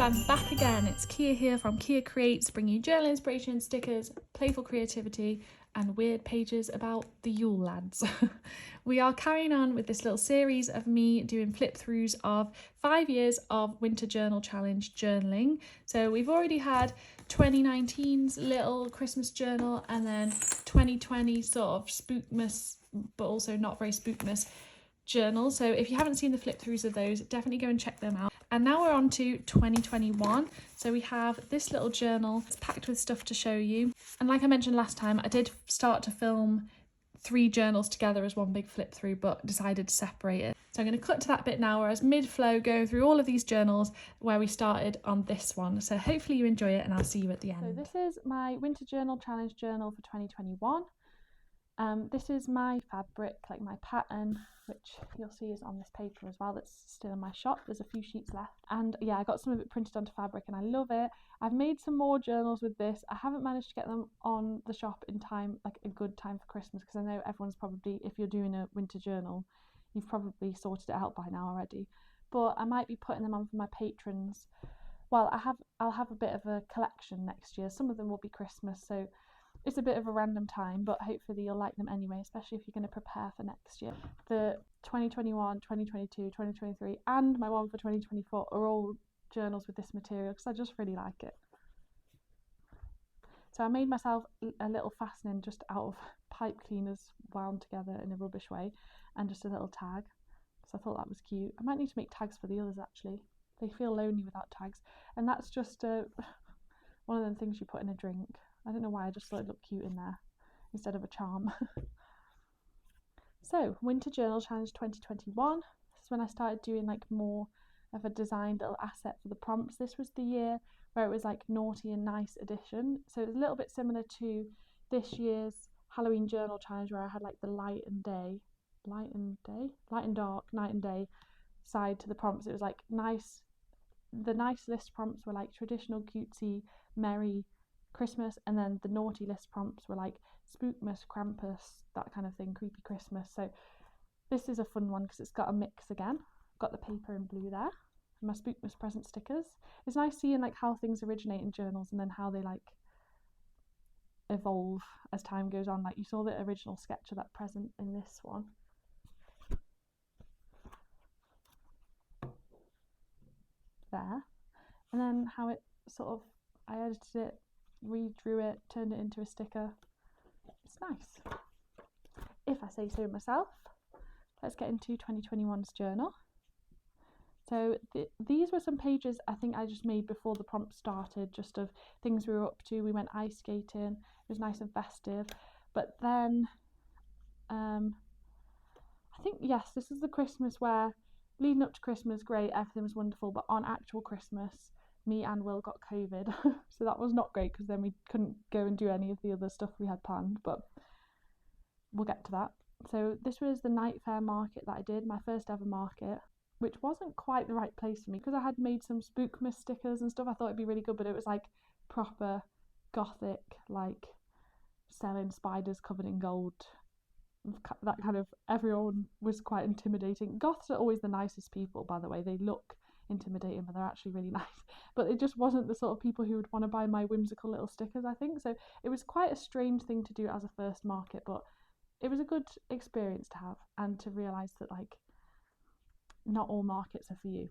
I'm back again. It's Kia here from Kia Creates, bringing you journal inspiration, stickers, playful creativity, and weird pages about the Yule lads. We are carrying on with this little series of me doing flip throughs of 5 years of Winter Journal Challenge journaling. So we've already had 2019's little Christmas journal and then 2020 sort of spookmas, but also not very spookmas journal. So if you haven't seen the flip throughs of those, definitely go and check them out. And now we're on to 2021. So we have this little journal. It's packed with stuff to show you. And like I mentioned last time, I did start to film 3 journals together as one big flip through, but decided to separate it. So I'm going to cut to that bit now, whereas mid-flow going through all of these journals where we started on this one. So hopefully you enjoy it and I'll see you at the end. So this is my Winter Journal Challenge journal for 2021. This is my fabric, like my pattern, which you'll see is on this paper as well, that's still in my shop. There's a few sheets left, and yeah, I got some of it printed onto fabric and I love it. I've made some more journals with this. I haven't managed to get them on the shop in time, like a good time for Christmas, because I know everyone's probably, if you're doing a winter journal, you've probably sorted it out by now already, but I might be putting them on for my patrons. Well, I'll have a bit of a collection next year. Some of them will be Christmas, so it's a bit of a random time, but hopefully you'll like them anyway, especially if you're going to prepare for next year. The 2021, 2022, 2023 and my one for 2024 are all journals with this material because I just really like it. So I made myself a little fastening just out of pipe cleaners wound together in a rubbish way, and just a little tag, so I thought that was cute. I might need to make tags for the others actually. They feel lonely without tags, and that's just one of them things you put in a drink. I don't know why, I just thought it looked cute in there instead of a charm. So, Winter Journal Challenge 2021. This is when I started doing like more of a designed little asset for the prompts. This was the year where it was like naughty and nice edition. So it was a little bit similar to this year's Halloween Journal Challenge, where I had like the light and dark, night and day side to the prompts. It was like nice. The nice list prompts were like traditional, cutesy, merry Christmas, and then the naughty list prompts were like spookmas, Krampus, that kind of thing, creepy Christmas. So this is a fun one because it's got a mix again. Got the paper in blue there, and my spookmas present stickers. It's nice seeing like how things originate in journals and then how they like evolve as time goes on. Like you saw the original sketch of that present in this one. There, and then how it sort of, I edited it, redrew it, turned it into a sticker. It's nice, if I say so myself. Let's get into 2021's journal. So these were some pages I think I just made before the prompt started, just of things we were up to. We went ice skating, it was nice and festive. But then I think, yes, this is the Christmas where, leading up to Christmas, great, everything was wonderful, but on actual Christmas, me and Will got COVID, so that was not great because then we couldn't go and do any of the other stuff we had planned, but we'll get to that. So this was the night fair market that I did, my first ever market, which wasn't quite the right place for me because I had made some spookmas stickers and stuff. I thought it'd be really good, but it was like proper gothic, like selling spiders covered in gold, that kind of, everyone was quite intimidating. Goths are always the nicest people, by the way. They look intimidating, but they're actually really nice. But it just wasn't the sort of people who would want to buy my whimsical little stickers, I think. So it was quite a strange thing to do as a first market, but it was a good experience to have, and to realise that like not all markets are for you.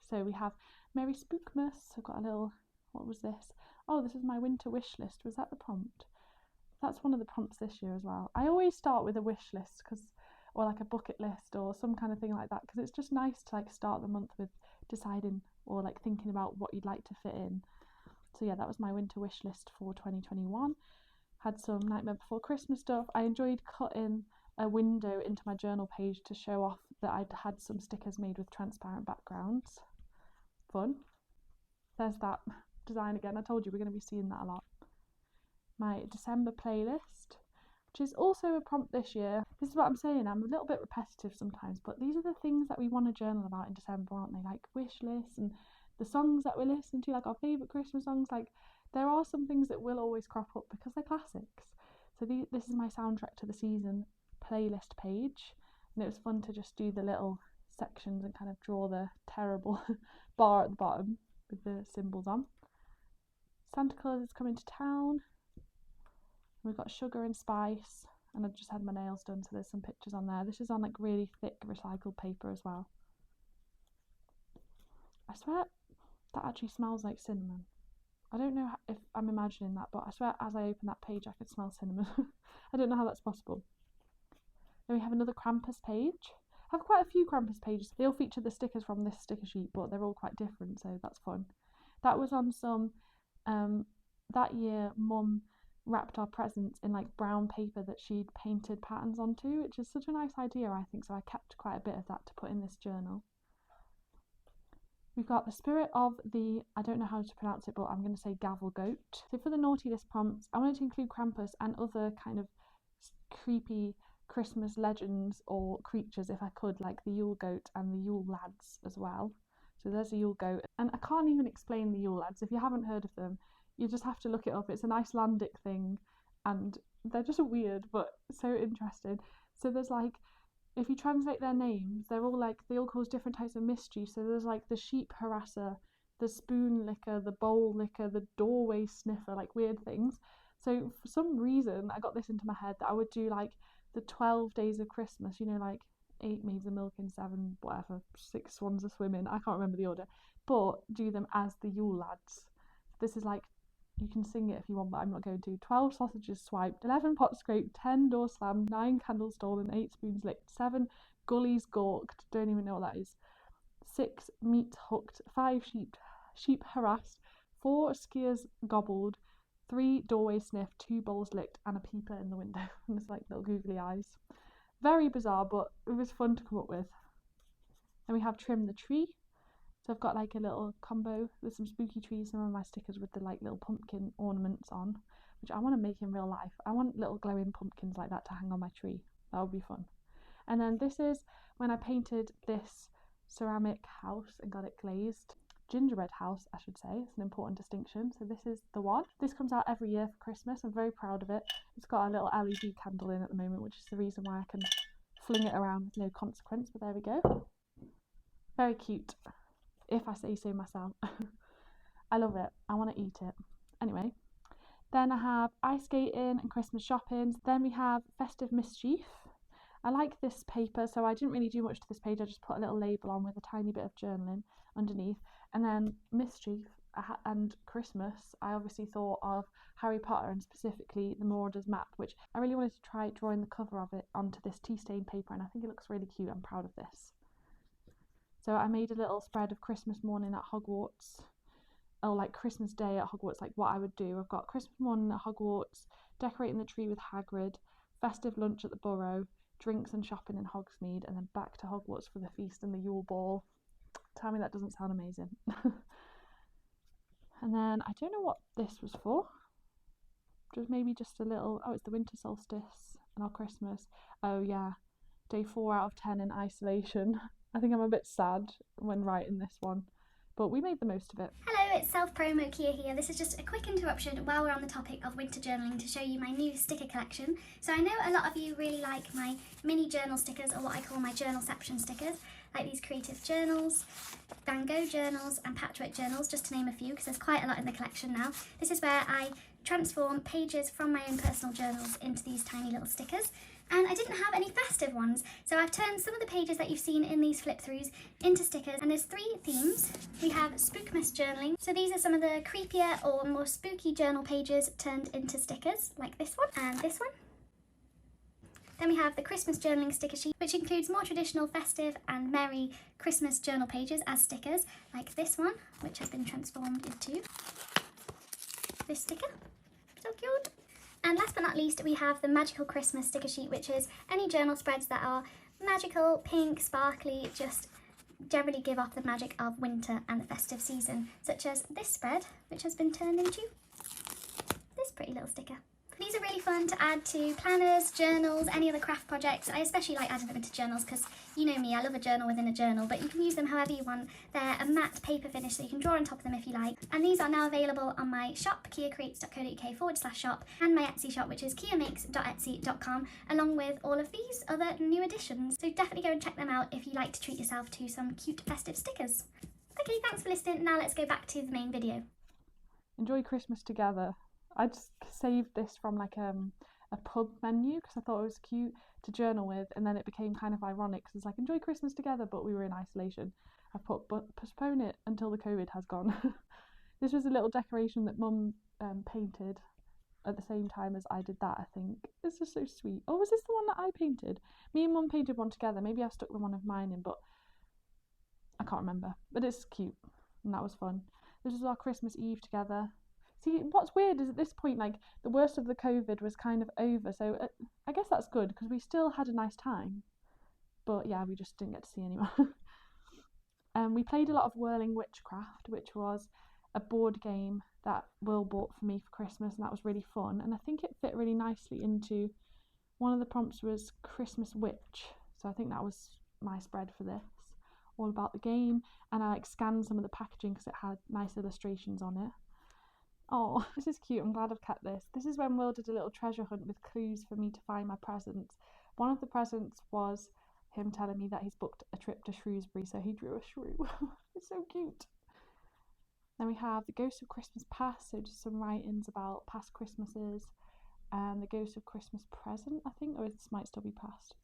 So we have Merry Spookmas. I've got a little, what was this? Oh, this is my winter wish list. Was that the prompt? That's one of the prompts this year as well. I always start with a wish list, or like a bucket list or some kind of thing like that, because it's just nice to like start the month with deciding or like thinking about what you'd like to fit in. So yeah, that was my winter wish list for 2021. Had some Nightmare Before Christmas stuff. I enjoyed cutting a window into my journal page to show off that I'd had some stickers made with transparent backgrounds. Fun. There's that design again. I told you we're going to be seeing that a lot. My December playlist, which is also a prompt this year. This is what I'm saying, I'm a little bit repetitive sometimes, but these are the things that we want to journal about in December, aren't they? Like wish lists and the songs that we listen to, like our favourite Christmas songs. Like there are some things that will always crop up because they're classics. So this is my soundtrack to the season playlist page, and it was fun to just do the little sections and kind of draw the terrible bar at the bottom with the symbols on. Santa Claus is coming to town. We've got sugar and spice, and I've just had my nails done, so there's some pictures on there. This is on like really thick recycled paper as well. I swear that actually smells like cinnamon. I don't know if I'm imagining that, but I swear as I open that page I could smell cinnamon. I don't know how that's possible. Then we have another Krampus page. I have quite a few Krampus pages. They all feature the stickers from this sticker sheet, but they're all quite different, so that's fun. That was on some, that year Mum wrapped our presents in like brown paper that she'd painted patterns onto, which is such a nice idea, I think, so I kept quite a bit of that to put in this journal. We've got the spirit of the, I don't know how to pronounce it, but I'm going to say gavel goat. So for the naughty list prompts, I wanted to include Krampus and other kind of creepy Christmas legends or creatures if I could, like the Yule goat and the Yule lads as well. So there's a Yule goat, and I can't even explain the Yule lads. If you haven't heard of them, you just have to look it up. It's an Icelandic thing, and they're just weird but so interesting. So there's like, if you translate their names, they're all like, they all cause different types of mischief. So there's like the sheep harasser, the spoon licker, the bowl licker, the doorway sniffer, like weird things. So for some reason I got this into my head that I would do like the 12 days of Christmas, you know, like 8 maids of milk and 7 whatever, 6 swans a swimming, I can't remember the order, but do them as the Yule lads. This is like, you can sing it if you want, but I'm not going to. 12 sausages swiped, 11 pots scraped, 10 doors slammed, 9 candles stolen, 8 spoons licked, 7 gullies gawked, don't even know what that is, 6 meat hooked, 5 sheep harassed, 4 skiers gobbled, 3 doorways sniffed, 2 bowls licked, and a peeper in the window. And it's like little googly eyes. Very bizarre, but it was fun to come up with. Then we have trim the tree. So I've got like a little combo with some spooky trees, some of my stickers with the like little pumpkin ornaments on, which I want to make in real life. I want little glowing pumpkins like that to hang on my tree. That would be fun. And then this is when I painted this ceramic house and got it glazed. Gingerbread house, I should say. It's an important distinction. So this is the one. This comes out every year for Christmas. I'm very proud of it. It's got a little LED candle in at the moment, which is the reason why I can fling it around with no consequence, but there we go. Very cute, if I say so myself. I love it. I want to eat it. Anyway, then I have ice skating and Christmas shopping. Then we have festive mischief. I like this paper, so I didn't really do much to this page. I just put a little label on with a tiny bit of journaling underneath. And then mischief and Christmas, I obviously thought of Harry Potter and specifically the Marauders map, which I really wanted to try drawing the cover of it onto this tea stained paper, and I think it looks really cute. I'm proud of this. So I made a little spread of Christmas morning at Hogwarts, or like Christmas Day at Hogwarts, like what I would do. I've got Christmas morning at Hogwarts, decorating the tree with Hagrid, festive lunch at the Burrow, drinks and shopping in Hogsmeade, and then back to Hogwarts for the feast and the Yule Ball. Tell me that doesn't sound amazing. And then I don't know what this was for. Maybe just a little, oh, it's the winter solstice and our Christmas. Oh yeah, day 4 out of 10 in isolation. I think I'm a bit sad when writing this one, but we made the most of it. Hello, it's Self-Promo Kia here. This is just a quick interruption while we're on the topic of winter journaling to show you my new sticker collection. So I know a lot of you really like my mini journal stickers, or what I call my journalception stickers, like these creative journals, Van Gogh journals and patchwork journals, just to name a few, because there's quite a lot in the collection now. This is where I transform pages from my own personal journals into these tiny little stickers. And I didn't have any festive ones, so I've turned some of the pages that you've seen in these flip throughs into stickers, and there's 3 themes. We have spookmas journaling, so these are some of the creepier or more spooky journal pages turned into stickers, like this one and this one. Then we have the Christmas journaling sticker sheet, which includes more traditional festive and merry Christmas journal pages as stickers, like this one, which has been transformed into this sticker. So cute. And last but not least, we have the magical Christmas sticker sheet, which is any journal spreads that are magical, pink, sparkly, just generally give off the magic of winter and the festive season, such as this spread, which has been turned into this pretty little sticker. These are really fun to add to planners, journals, any other craft projects. I especially like adding them into journals because you know me, I love a journal within a journal, but you can use them however you want. They're a matte paper finish, so you can draw on top of them if you like. And these are now available on my shop, kiacreates.co.uk/shop, and my Etsy shop, which is kiamakes.etsy.com, along with all of these other new additions. So definitely go and check them out if you like to treat yourself to some cute festive stickers. Okay, thanks for listening. Now let's go back to the main video. Enjoy Christmas together. I just saved this from like a pub menu because I thought it was cute to journal with, and then it became kind of ironic because it's like enjoy Christmas together, but we were in isolation. I put but postpone it until the COVID has gone. This was a little decoration that Mum painted at the same time as I did that, I think. It's just so sweet. Oh, was this the one that I painted? Me and Mum painted one together. Maybe I stuck the one of mine in, but I can't remember. But it's cute, and that was fun. This was our Christmas Eve together. See, what's weird is at this point, like, the worst of the COVID was kind of over, so I guess that's good, because we still had a nice time. But yeah, we just didn't get to see anyone. We played a lot of Whirling Witchcraft, which was a board game that Will bought for me for Christmas, and that was really fun. And I think it fit really nicely into, one of the prompts was Christmas Witch, so I think that was my spread for this. All about the game, and I like scanned some of the packaging because it had nice illustrations on it. Oh, this is cute. I'm glad I've kept this. This is when Will did a little treasure hunt with clues for me to find my presents. One of the presents was him telling me that he's booked a trip to Shrewsbury, so he drew a shrew. It's so cute. Then we have the Ghost of Christmas Past, so just some writings about past Christmases. And the Ghost of Christmas Present, I think, or this might still be past.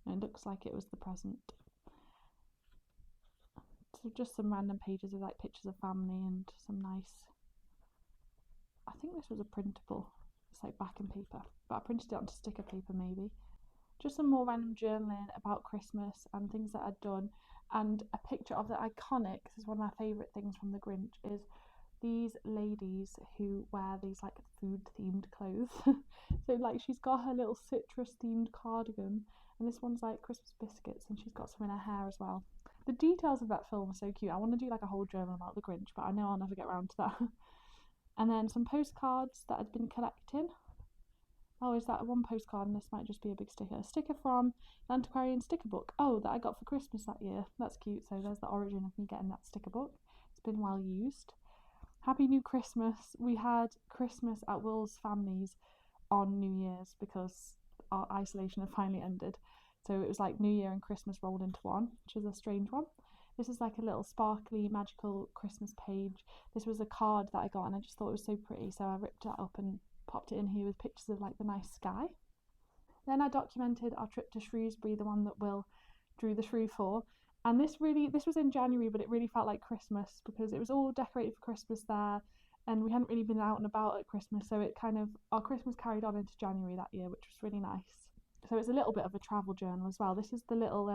No, it looks like it was the present. So just some random pages of like pictures of family and some nice, I think this was a printable, it's like backing paper, but I printed it onto sticker paper maybe. Just some more random journaling about Christmas and things that I'd done, and a picture of the iconic, this is one of my favourite things from the Grinch, is these ladies who wear these like food themed clothes. So like she's got her little citrus themed cardigan, and this one's like Christmas biscuits, and she's got some in her hair as well. The details of that film are so cute. I want to do like a whole journal about the Grinch, but I know I'll never get around to that. And then some postcards that I'd been collecting. Oh, is that one postcard? And this might just be a big sticker. A sticker from the Antiquarian sticker book. Oh, that I got for Christmas that year. That's cute. So there's the origin of me getting that sticker book. It's been well used. Happy New Christmas. We had Christmas at Will's family's on New Year's because our isolation had finally ended. So it was like New Year and Christmas rolled into one, which is a strange one. This is like a little sparkly, magical Christmas page. This was a card that I got and I just thought it was so pretty, so I ripped it up and popped it in here with pictures of like the nice sky. Then I documented our trip to Shrewsbury, the one that Will drew the shrew for. And this was in January, but it really felt like Christmas because it was all decorated for Christmas there, and we hadn't really been out and about at Christmas, so it kind of, our Christmas carried on into January that year, which was really nice. So it's a little bit of a travel journal as well. This is the little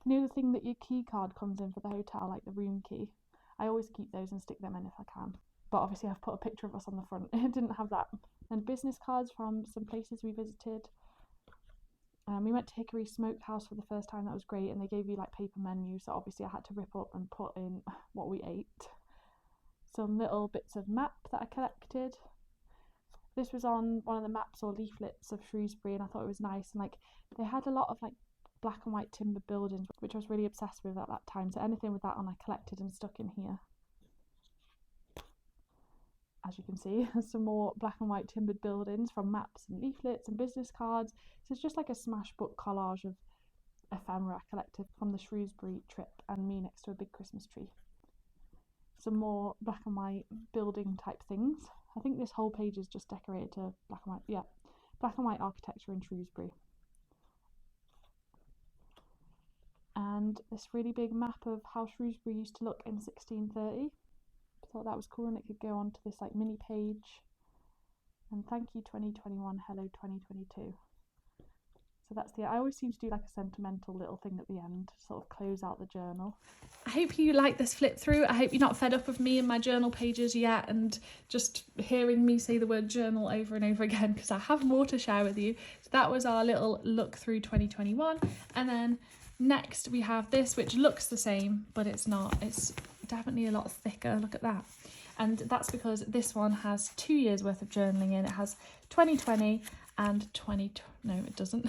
you know, the thing that your key card comes in for the hotel, like the room key. I always keep those and stick them in if I can. But obviously I've put a picture of us on the front. It didn't have that. And business cards from some places we visited. We went to Hickory Smokehouse for the first time. That was great. And they gave you like paper menus. So obviously I had to rip up and put in what we ate. Some little bits of map that I collected. This was on one of the maps or leaflets of Shrewsbury, and I thought it was nice. And like they had a lot of like black and white timber buildings, which I was really obsessed with at that time, so anything with that on I collected and stuck in here. As you can see, some more black and white timbered buildings from maps and leaflets and business cards. So it's just like a smash book collage of ephemera I collected from the Shrewsbury trip and me next to a big Christmas tree. Some more black and white building type things. I think this whole page is just decorated to black and white, yeah, black and white architecture in Shrewsbury. And this really big map of how Shrewsbury used to look in 1630. I thought that was cool, and it could go on to this like mini page. And thank you 2021, hello 2022. So that's I always seem to do like a sentimental little thing at the end to sort of close out the journal. I hope you like this flip through. I hope you're not fed up of me and my journal pages yet and just hearing me say the word journal over and over again, because I have more to share with you. So that was our little look through 2021. And then next we have this, which looks the same, but it's not. It's definitely a lot thicker. Look at that. and that's because this one has 2 years worth of journaling in. It has 2020 and no it doesn't.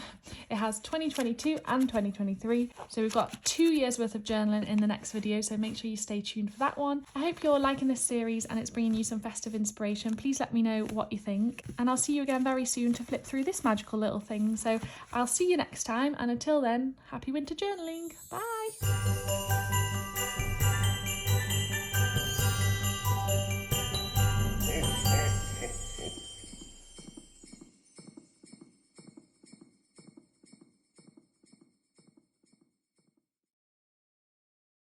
It has 2022 and 2023, so we've got 2 years worth of journaling in the next video, so make sure you stay tuned for that one. I hope you're liking this series and it's bringing you some festive inspiration. Please let me know what you think, and I'll see you again very soon to flip through this magical little thing. So I'll see you next time, and until then, happy winter journaling. Bye.